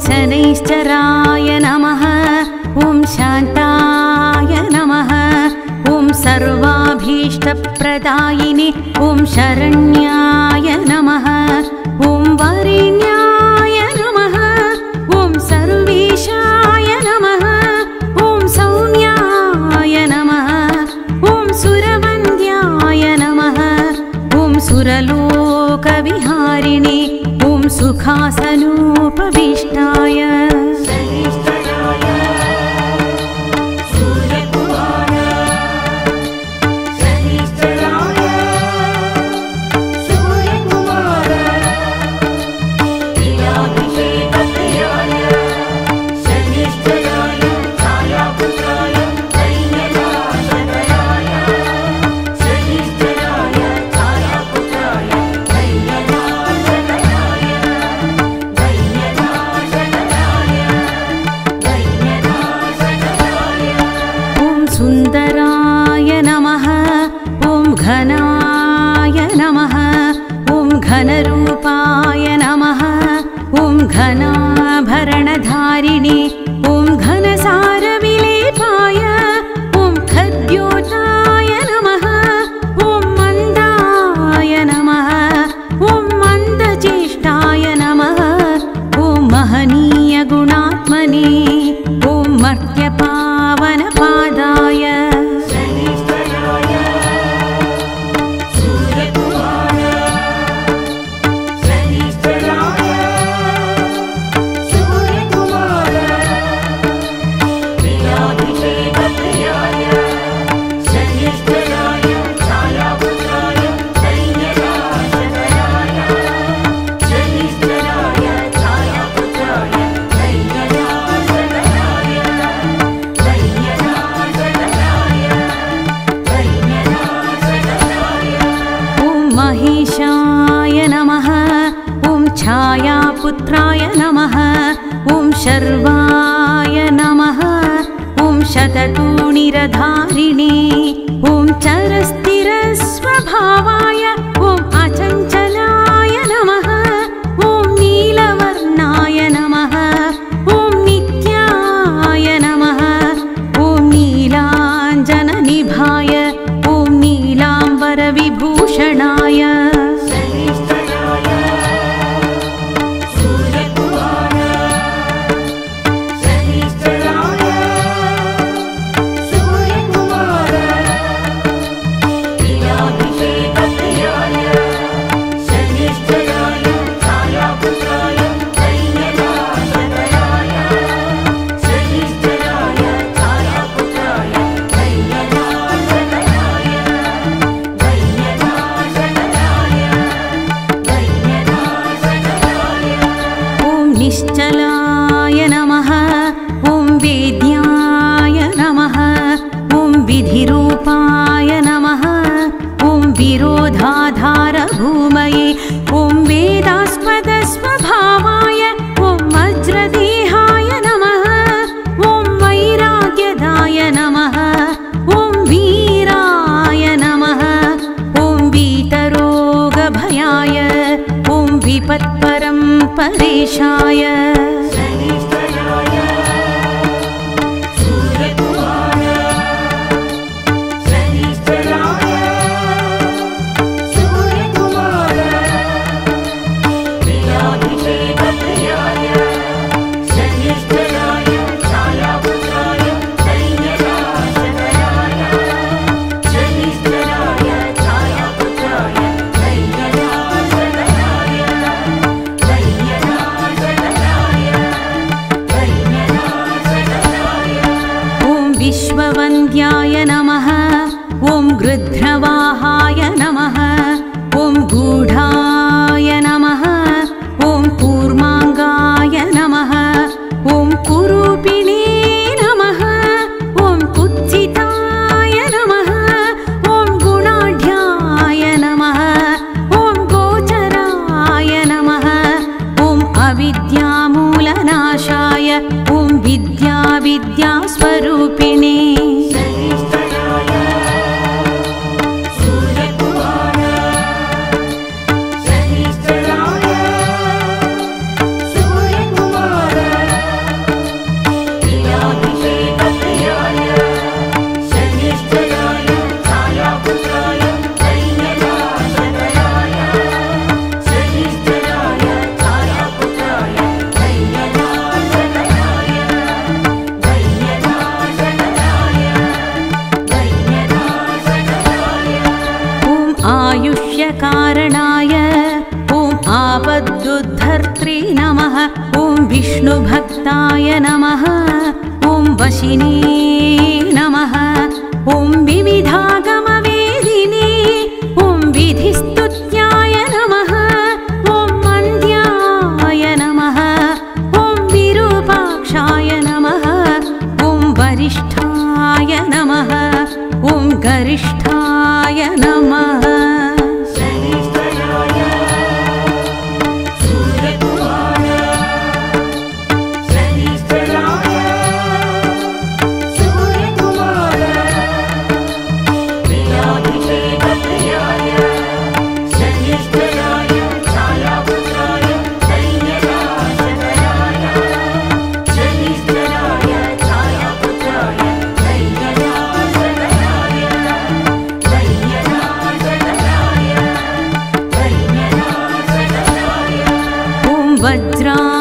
शनैश्चराय नमः। ॐ शान्ताय नमः। ॐ सर्वाभीष्टप्रदायिने ॐ शरण्याय नमः। ॐ वरेण्याय नमः। ॐ सर्वेशाय नमः। ॐ सौम्याय नमः। ॐ सुरवन्द्याय नमः। ॐ सुरलोकविहारिणे ॐ सुखासनोपविष्टाय सुन्दराय नमः। ॐ घनाय नमः। ॐ घनरूपाय नमः। ॐ घनाभरणधारिणे ॐ घनसारविलेपाय ॐ खद्योताय नमः। ॐ मन्दाय नमः। ॐ मन्दचेष्टाय नमः। ॐ महनीयगुणात्मने ॐ मर्त्यपावनपादाय महेशाय नमः। ॐ छायापुत्राय नमः। ॐ शर्वाय नमः। ॐ शततूणिरधारिणे ॐ चरस्थिरस्वभावाय ॐ अचञ्चलाय नमः। ॐ नीलवर्णाय नमः। ॐ नित्याय नमः। ॐ नीलाञ्जननिभाय ॐ नीलाम्बरविभूषणाय निश्चलाय नमः। ॐ वेद्याय नमः। ॐ विधिरूपाय नमः। ॐ विरोधाधारभूमये ॐ वेदास्पदस्वभावाय ॐ वज्रदेहाय नमः। ॐ वैराग्यदाय नमः। ॐ वीराय नमः। ॐ वीतरोगभयाय ॐ विपत्परं परेशाय विष्णुभक्ताय नमः ॐ वशिने नमः ॐ विविधागमवेदिने ॐ विधिस्तुत्याय नमः ॐ मन्द्याय नमः ॐ विरूपाक्षाय नमः ॐ वरिष्ठाय नमः ॐ गरिष्ठाय नमः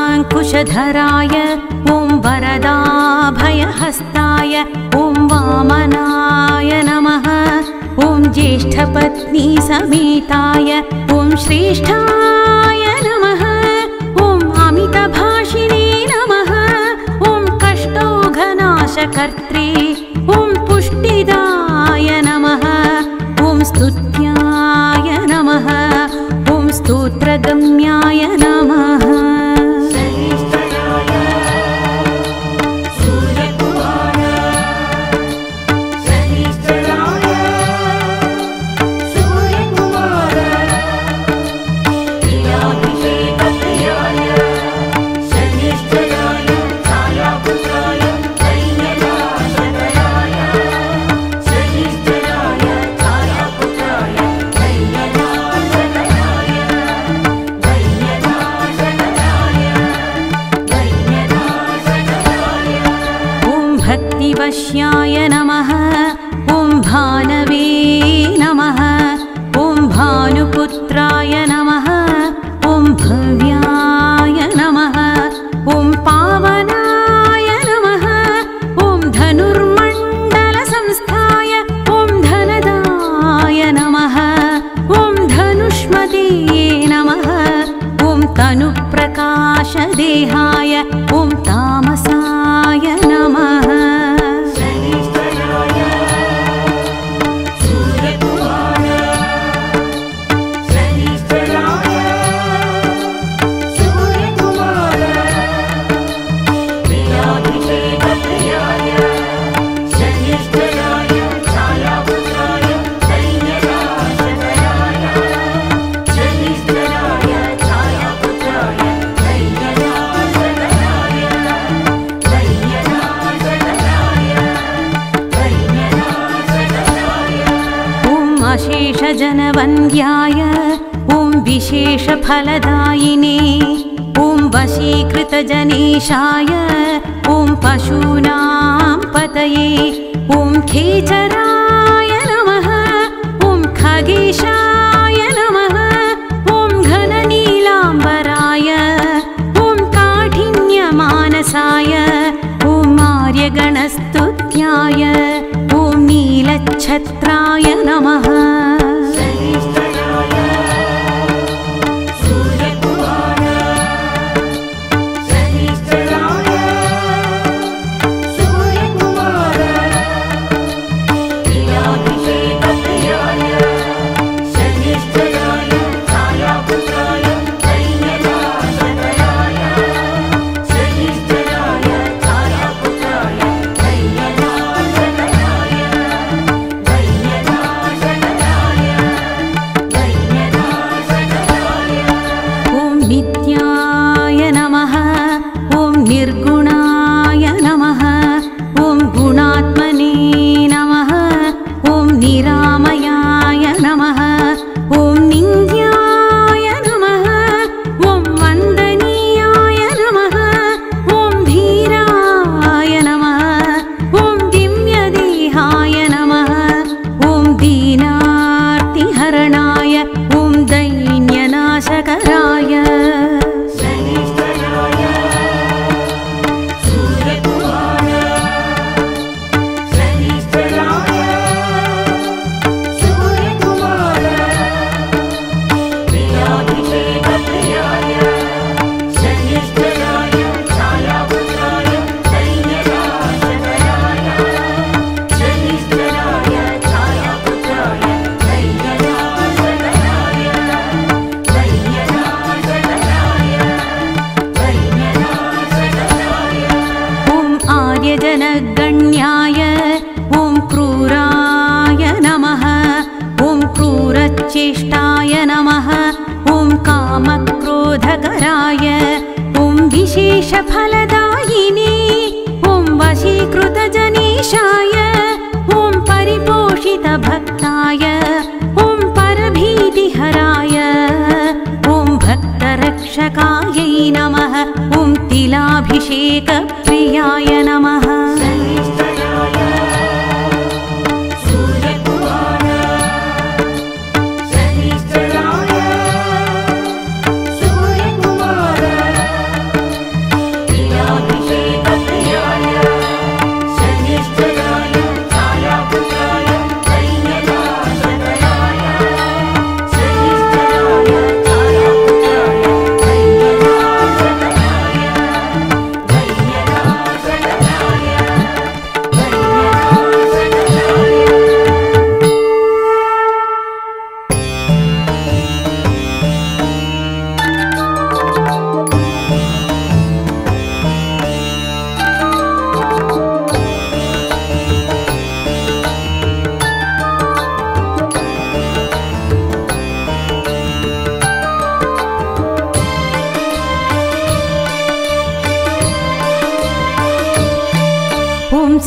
वज्राङ्कुशधराय ॐ वरदाभयहस्ताय ॐ वामनाय नमः ॐ ज्येष्ठपत्नीसमेताय ॐ श्रेष्ठाय नमः ॐ अमितभाषिणे नमः ॐ कष्टौघनाशकर्त्रे ॐ पुष्टिदाय नमः ॐ स्तुत्याय नमः ॐ स्तोत्रगम्याय नमः भक्तिवश्याय नमः ॐ भानवे नमः ॐ भानुपुत्राय नमः ॐ भव्याय नमः ॐ पावनाय नमः ॐ धनुर्मण्डलसंस्थाय ॐ धनदाय नमः ॐ धनुष्मते नमः ॐ तनुप्रकाशदेहाय ॐ तामसाय नमः शेषजनवन्द्याय ॐ विशेषफलदायिने ॐ वशीकृतजनेशाय ॐ पशूनां पतये ॐ खेचराय नमः ॐ खगेशाय नमः ॐ घननीलाम्बराय ॐ काठिन्यमानसाय ॐ आर्यगणस्तुत्याय ॐ नीलच्छत्राय नमः Jaya फलदायिने ॐ वशीकृतजनेशाय ॐ परिपोषितभक्ताय ॐ परभीतिहराय ॐ भक्तरक्षकायै नमः ॐ तिलाभिषेकप्रियाय नमः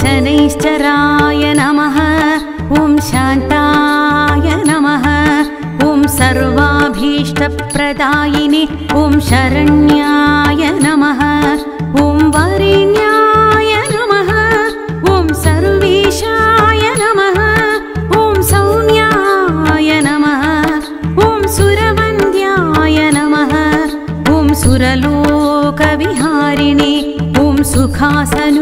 शनैश्चराय नमः ॐ शान्ताय नमः ॐ सर्वाभीष्टप्रदायिने ॐ शरण्याय नमः ॐ वरेण्याय नमः ॐ सर्वेशाय नमः ॐ सौम्याय नमः ॐ सुरवन्द्याय नमः ॐ सुरलोकविहारिणे ॐ सुखासनोपविष्टाय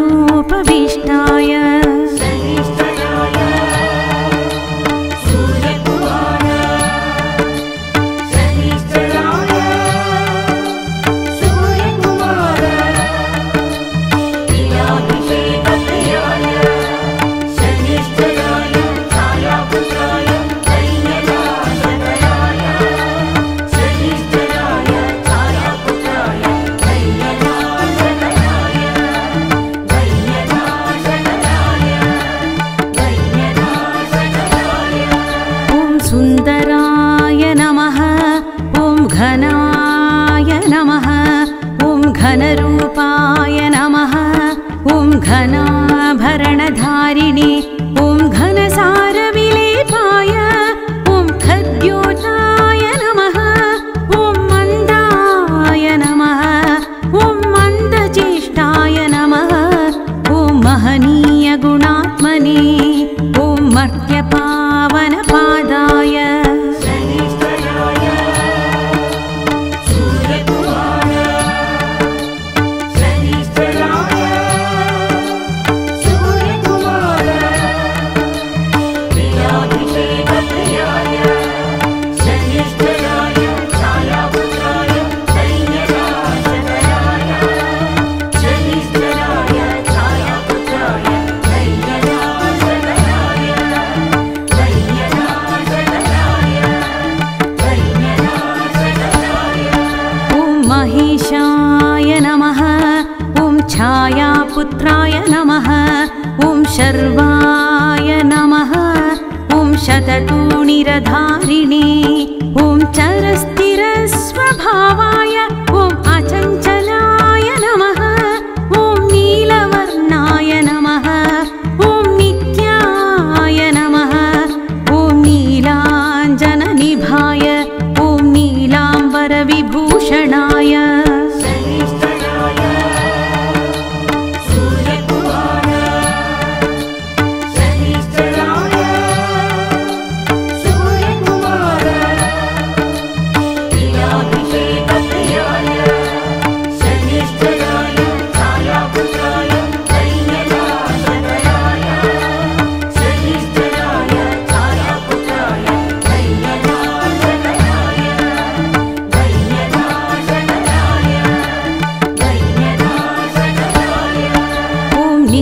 सुन्दराय नमः ॐ घनाय नमः ॐ घनरूपाय नमः ॐ घनाभरणधारिणे ॐ घनसारविलेपाय ॐ खद्योताय नमः ॐ मन्दाय नमः ॐ मन्दचेष्टाय नमः ॐ महनीयगुणात्मने ॐ मर्त्यपावनपादाय महेशाय नमः ॐ छायापुत्राय नमः ॐ शर्वाय नमः ॐ शततूणिरधारिणे ॐ चरस्थिरस्वभावाय ॐ अचञ्चलाय नमः ॐ नीलवर्णाय नमः ॐ नित्याय नमः ॐ नीलाञ्जननिभाय ॐ नीलाम्बरविभूषणाय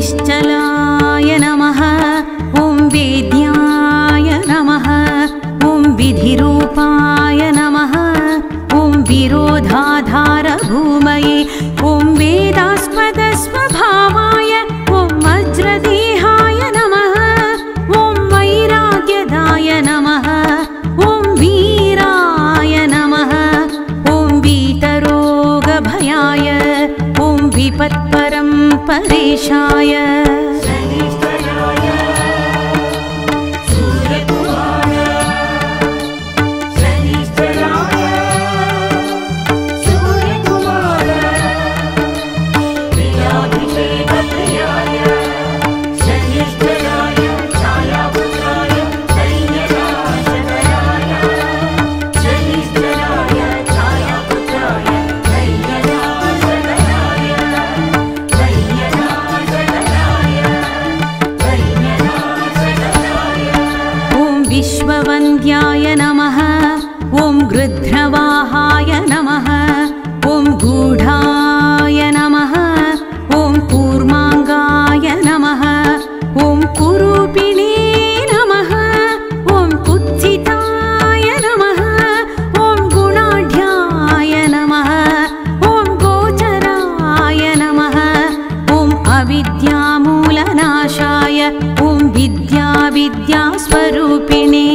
निश्चलाय नमः ॐ वेद्याय नमः ॐ विधिरूपाय नमः ॐ विरोधाधारभूमये ॐ वेदास्पदस्वभावाय ॐ वज्रदेहाय नमः ॐ वैराग्यदाय नमः ॐ वीराय नमः ॐ वीतरोगभयाय ॐ विपत्परं परेशाय विश्ववन्द्याय नमः। ॐ गृध्रवाहाय नमः। ॐ गूढाय नमः। ॐ कूर्माङ्गाय नमः। ॐ कुरूपिणे नमः। ॐ कुत्सिताय नमः। ॐ गुणाढ्याय नमः। ॐ गोचराय नमः। ॐ अविद्यामूलनाशाय ॐ विद्यास्वरूपिणे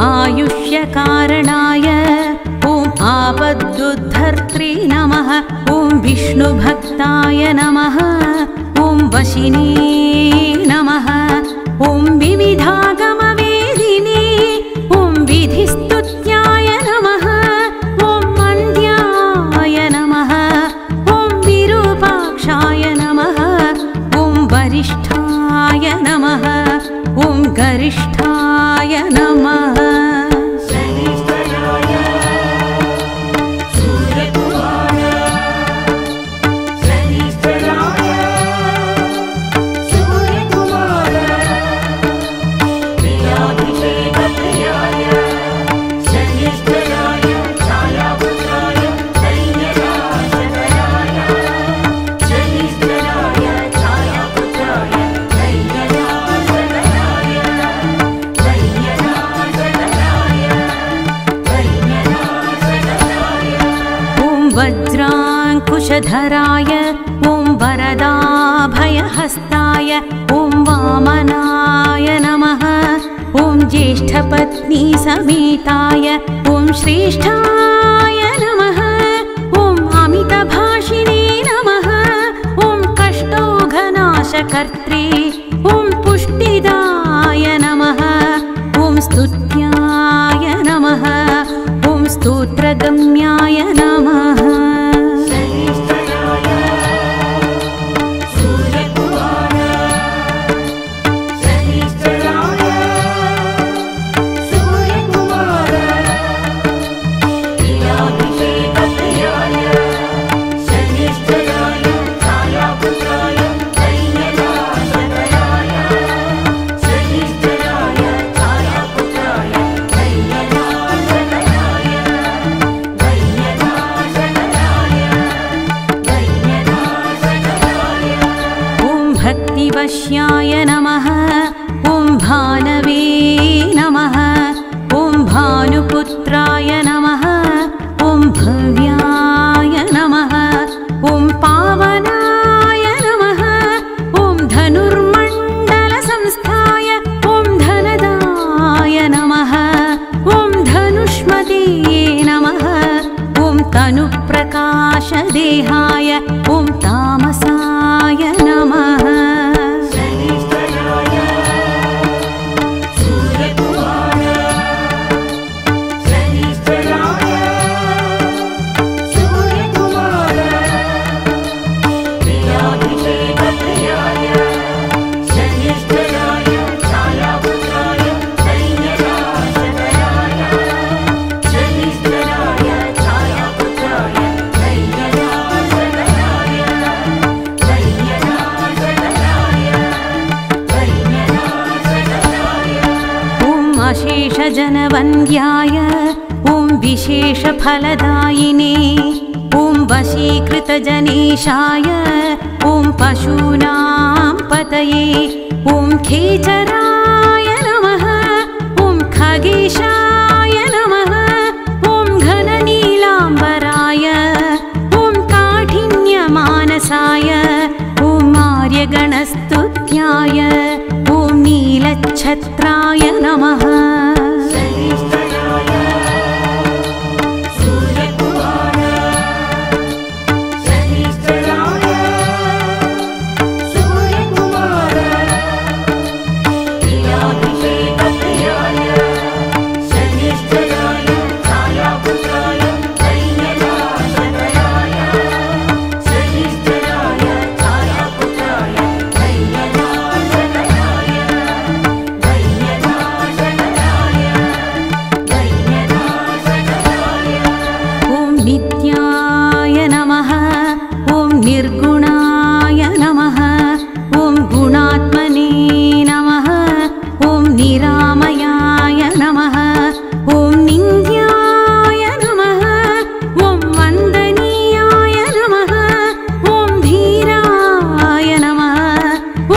आयुष्यकारणाय ॐ आपदुद्धर्त्री नमः। ॐ विष्णुभक्ताय नमः। ॐ वशिने नमः। ॐ विविधागमवेदिने ॐ विधिस्तुत्याय नमः। ॐ मन्द्याय नमः। ॐ विरूपाक्षाय नमः। ॐ वरिष्ठाय नमः। ॐ गरिष्ठाय नमः। वज्राङ्कुशधराय ॐ वरदाभयहस्ताय ॐ वामनाय नमः। ॐ ज्येष्ठपत्नी समेताय ॐ श्रेष्ठाय नमः। ॐ अमितभाषिणे नमः। ॐ कष्टौघनाशकर्त्रे ॐ पुष्टिदाय नमः। ॐ स्तुत्याय नमः। ॐ स्तोत्रगम्याय नमः। भक्तिवश्याय नमः। ॐ भानवे नमः। ॐ भानुपुत्राय नमः। ॐ भव्याय नमः। ॐ पावनाय नमः। ॐ धनुर्मण्डलसंस्थाय ॐ धनदाय नमः। ॐ धनुष्मते नमः। ॐ तनुप्रकाशदेहाय ॐ तामसाय नमः। जनवन्द्याय ॐ विशेषफलदायिने ॐ वशीकृतजनेशाय ॐ पशूनां पतये ॐ खेचराय नमः ॐ खगेशाय नमः ॐ घननीलाम्बराय ॐ काठिन्यमानसाय ॐ आर्यगणस्तुत्याय ॐ नीलच्छत्राय नमः नित्याय नमः ॐ निर्गुणाय नमः ॐ गुणात्मने नमः ॐ निरामयाय नमः ॐ निन्द्याय नमः ॐ वन्दनीयाय नमः ॐ धीराय नमः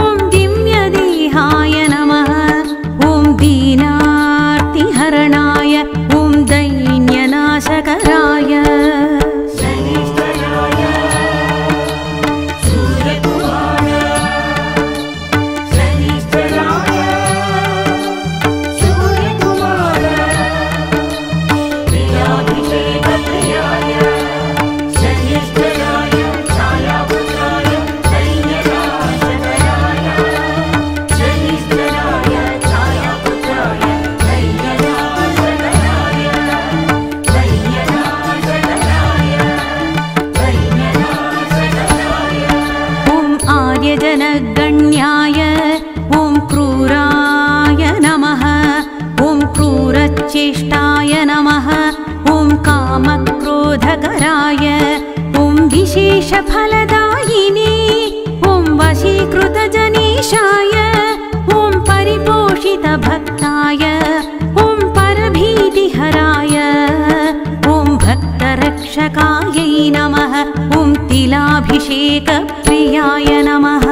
ॐ दिव्यदेहाय नमः ॐ दीनार्तिहरणाय ॐ दैन्यनाशकराय जनगण्याय ॐ क्रूराय नमः ॐ क्रूरचेष्टाय नमः ॐ कामक्रोधकराय ॐ विशेषफलदायिने ॐ वशीकृतजनेशाय ॐ परिपोषितभक्ताय ॐ परभीतिहराय ॐ भक्तरक्षकायै नमः ॐ तिलाभिषेकप्रियाय नमः